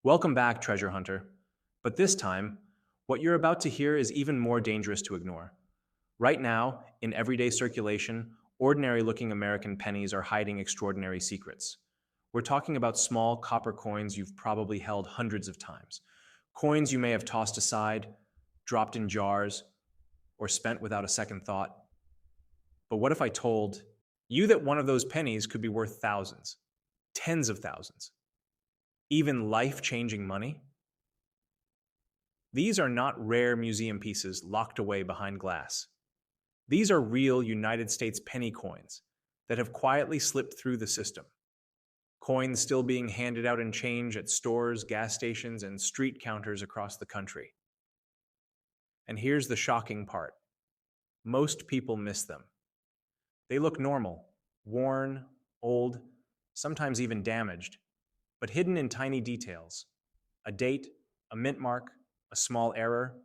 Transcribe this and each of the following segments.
Welcome back, treasure hunter. But this time, what you're about to hear is even more dangerous to ignore. Right now, in everyday circulation, ordinary looking American pennies are hiding extraordinary secrets. We're talking about small copper coins you've probably held hundreds of times. Coins you may have tossed aside, dropped in jars, or spent without a second thought. But what if I told you that one of those pennies could be worth thousands, tens of thousands, even life changing money? These are not rare museum pieces locked away behind glass. These are real United States penny coins that have quietly slipped through the system. Coins still being handed out in change at stores, gas stations, and street counters across the country. And here's the shocking part: most people miss them. They look normal, worn, old, sometimes even damaged, but hidden in tiny details. A date, a mint mark, a small error,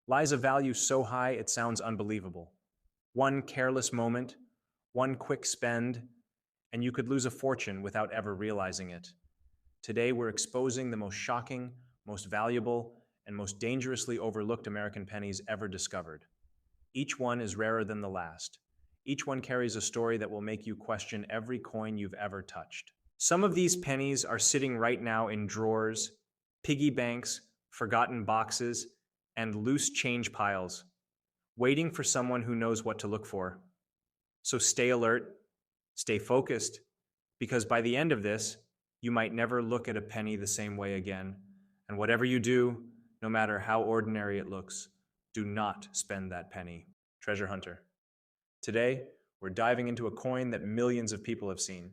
lies a value so high it sounds unbelievable. One careless moment, one quick spend, and you could lose a fortune without ever realizing it. Today, we're exposing the most shocking, most valuable, and most dangerously overlooked American pennies ever discovered. Each one is rarer than the last. Each one carries a story that will make you question every coin you've ever touched. Some of these pennies are sitting right now in drawers, piggy banks, forgotten boxes, and loose change piles, waiting for someone who knows what to look for. So stay alert, stay focused, because by the end of this, you might never look at a penny the same way again. And whatever you do, no matter how ordinary it looks, do not spend that penny. Treasure Hunter. Today, we're diving into a coin that millions of people have seen,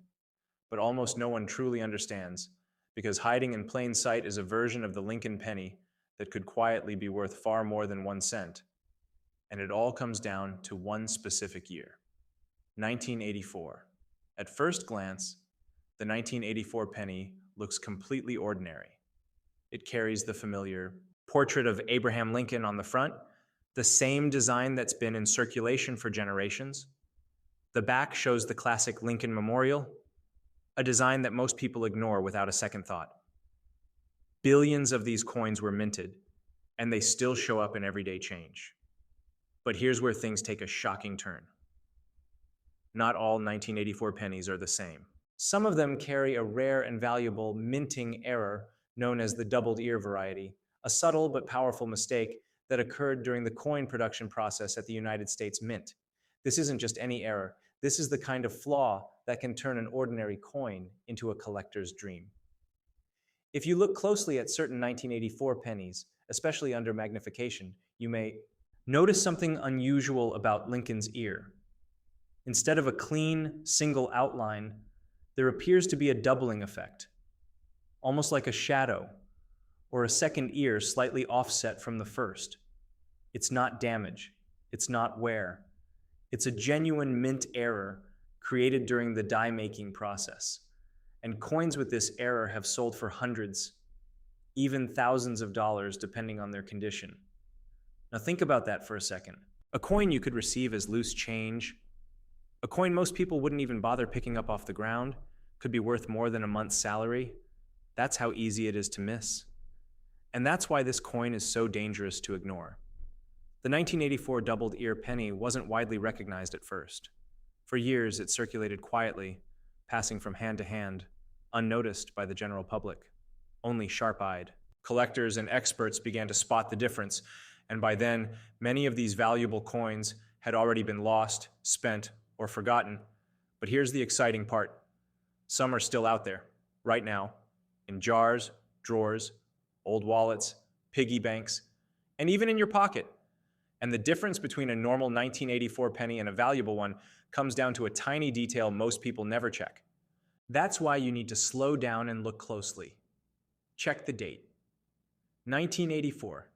but almost no one truly understands, because hiding in plain sight is a version of the Lincoln penny that could quietly be worth far more than 1 cent. And it all comes down to one specific year: 1984. At first glance, the 1984 penny looks completely ordinary. It carries the familiar portrait of Abraham Lincoln on the front, the same design that's been in circulation for generations. The back shows the classic Lincoln Memorial, a design that most people ignore without a second thought. Billions of these coins were minted, and they still show up in everyday change. But here's where things take a shocking turn. Not all 1984 pennies are the same. Some of them carry a rare and valuable minting error known as the doubled ear variety, a subtle but powerful mistake that occurred during the coin production process at the United States Mint. This isn't just any error. This is the kind of flaw that can turn an ordinary coin into a collector's dream. If you look closely at certain 1984 pennies, especially under magnification, you may notice something unusual about Lincoln's ear. Instead of a clean, single outline, there appears to be a doubling effect, almost like a shadow or a second ear slightly offset from the first. It's not damage. It's not wear. It's a genuine mint error created during the die making process. And coins with this error have sold for hundreds, even thousands of dollars, depending on their condition. Now think about that for a second. A coin you could receive as loose change, a coin most people wouldn't even bother picking up off the ground, could be worth more than a month's salary. That's how easy it is to miss. And that's why this coin is so dangerous to ignore. The 1984 doubled ear penny wasn't widely recognized at first. For years, it circulated quietly, passing from hand to hand, unnoticed by the general public, only sharp-eyed. Collectors and experts began to spot the difference, and by then, many of these valuable coins had already been lost, spent, or forgotten. But here's the exciting part. Some are still out there, right now, in jars, drawers, old wallets, piggy banks, and even in your pocket. And the difference between a normal 1984 penny and a valuable one comes down to a tiny detail most people never check. That's why you need to slow down and look closely. Check the date. 1984.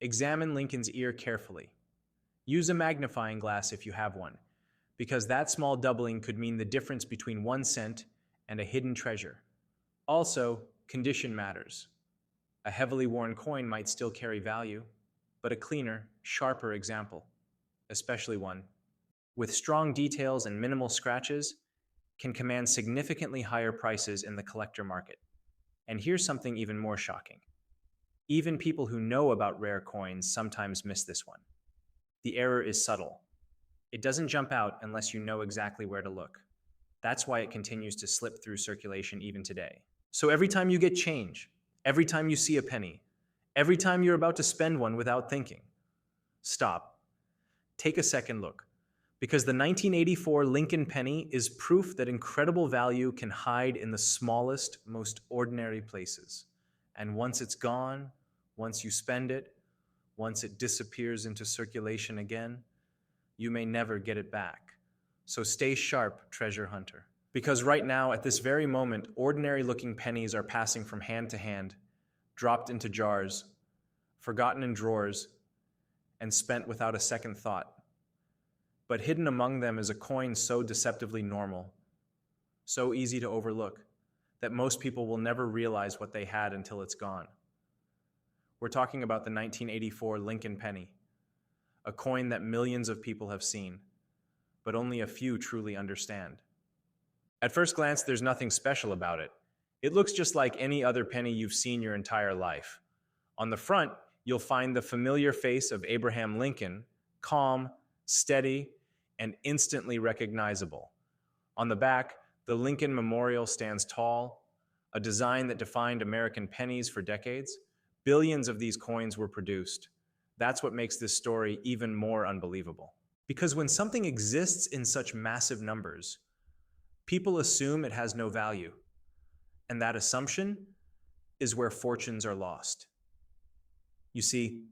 Examine Lincoln's ear carefully. Use a magnifying glass if you have one, because that small doubling could mean the difference between 1 cent and a hidden treasure. Also, condition matters. A heavily worn coin might still carry value, but a cleaner, sharper example, especially one with strong details and minimal scratches, can command significantly higher prices in the collector market. And here's something even more shocking. Even people who know about rare coins sometimes miss this one. The error is subtle. It doesn't jump out unless you know exactly where to look. That's why it continues to slip through circulation even today. So every time you get change, every time you see a penny, every time you're about to spend one without thinking, stop. Take a second look. Because the 1984 Lincoln penny is proof that incredible value can hide in the smallest, most ordinary places. And once it's gone, once you spend it, once it disappears into circulation again, you may never get it back. So stay sharp, treasure hunter. Because right now, at this very moment, ordinary looking pennies are passing from hand to hand, dropped into jars, forgotten in drawers, and spent without a second thought. But hidden among them is a coin so deceptively normal, so easy to overlook, that most people will never realize what they had until it's gone. We're talking about the 1984 Lincoln penny, a coin that millions of people have seen, but only a few truly understand. At first glance, there's nothing special about it. It looks just like any other penny you've seen your entire life. On the front, you'll find the familiar face of Abraham Lincoln, calm, steady, and instantly recognizable. On the back, the Lincoln Memorial stands tall, a design that defined American pennies for decades. Billions of these coins were produced. That's what makes this story even more unbelievable. Because when something exists in such massive numbers, people assume it has no value. And that assumption is where fortunes are lost. You see,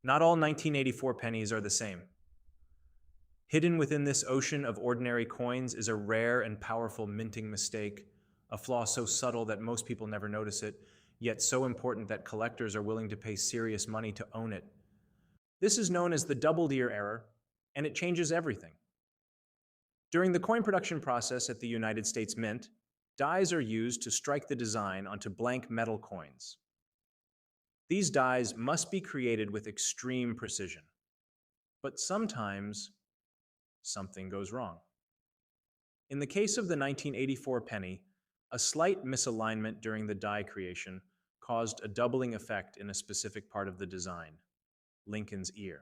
not all 1984 pennies are the same. Hidden within this ocean of ordinary coins is a rare and powerful minting mistake, a flaw so subtle that most people never notice it, yet so important that collectors are willing to pay serious money to own it. This is known as the doubled ear error, and it changes everything. During the coin production process at the United States Mint, dies are used to strike the design onto blank metal coins. These dies must be created with extreme precision. But sometimes, something goes wrong. In the case of the 1984 penny, a slight misalignment during the die creation caused a doubling effect in a specific part of the design, Lincoln's ear.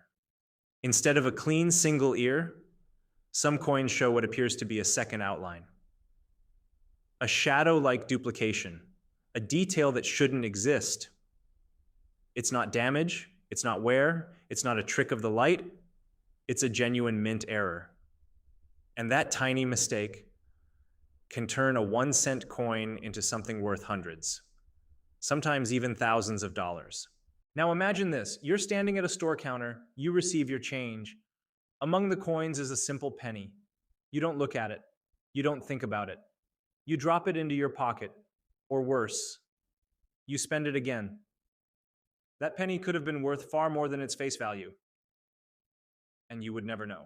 Instead of a clean single ear, some coins show what appears to be a second outline. A shadow-like duplication, a detail that shouldn't exist. It's not damage, it's not wear, it's not a trick of the light, it's a genuine mint error. And that tiny mistake can turn a 1-cent coin into something worth hundreds, sometimes even thousands of dollars. Now imagine this, you're standing at a store counter, you receive your change. Among the coins is a simple penny. You don't look at it, you don't think about it. You drop it into your pocket, or worse, you spend it again. That penny could have been worth far more than its face value, and you would never know.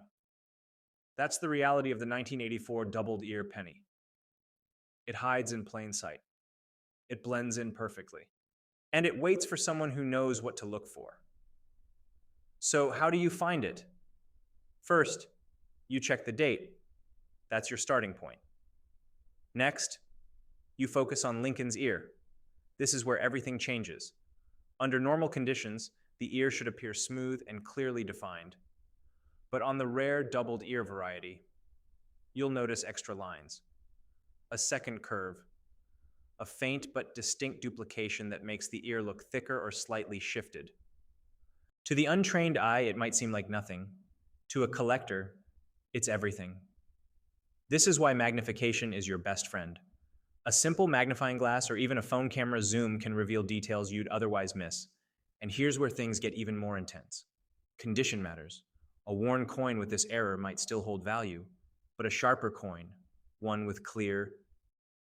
That's the reality of the 1984 doubled ear penny. It hides in plain sight. It blends in perfectly. And it waits for someone who knows what to look for. So how do you find it? First, you check the date. That's your starting point. Next, you focus on Lincoln's ear. This is where everything changes. Under normal conditions, the ear should appear smooth and clearly defined. But on the rare doubled ear variety, you'll notice extra lines, a second curve, a faint but distinct duplication that makes the ear look thicker or slightly shifted. To the untrained eye, it might seem like nothing. To a collector, it's everything. This is why magnification is your best friend. A simple magnifying glass or even a phone camera zoom can reveal details you'd otherwise miss. And here's where things get even more intense. Condition matters. A worn coin with this error might still hold value, but a sharper coin, one with clear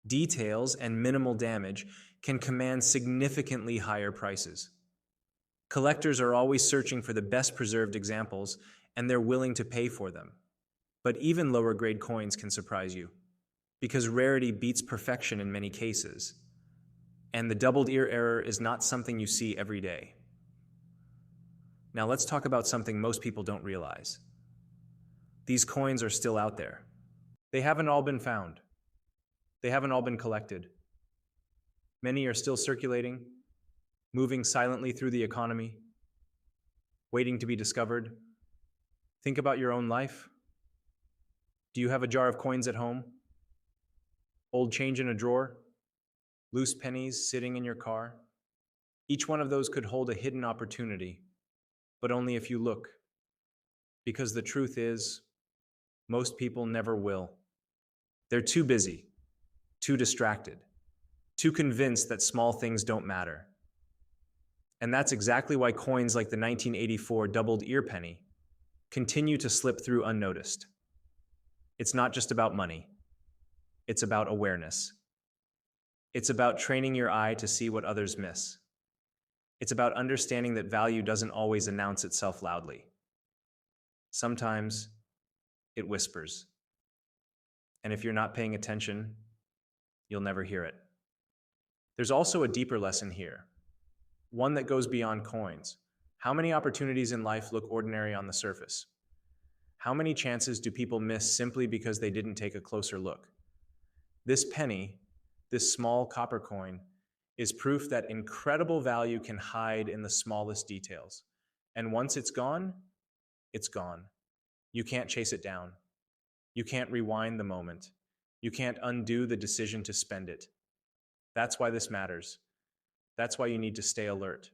details and minimal damage, can command significantly higher prices. Collectors are always searching for the best preserved examples, and they're willing to pay for them. But even lower grade coins can surprise you, because rarity beats perfection in many cases, and the doubled ear error is not something you see every day. Now let's talk about something most people don't realize. These coins are still out there. They haven't all been found. They haven't all been collected. Many are still circulating, moving silently through the economy, waiting to be discovered. Think about your own life. Do you have a jar of coins at home? Old change in a drawer? Loose pennies sitting in your car? Each one of those could hold a hidden opportunity, but only if you look. Because the truth is, most people never will. They're too busy, too distracted, too convinced that small things don't matter. And that's exactly why coins like the 1984 doubled ear penny continue to slip through unnoticed. It's not just about money, it's about awareness. It's about training your eye to see what others miss. It's about understanding that value doesn't always announce itself loudly. Sometimes it whispers. And if you're not paying attention, you'll never hear it. There's also a deeper lesson here, one that goes beyond coins. How many opportunities in life look ordinary on the surface? How many chances do people miss simply because they didn't take a closer look? This penny, this small copper coin, is proof that incredible value can hide in the smallest details. And once it's gone, it's gone. You can't chase it down. You can't rewind the moment. You can't undo the decision to spend it. That's why this matters. That's why you need to stay alert.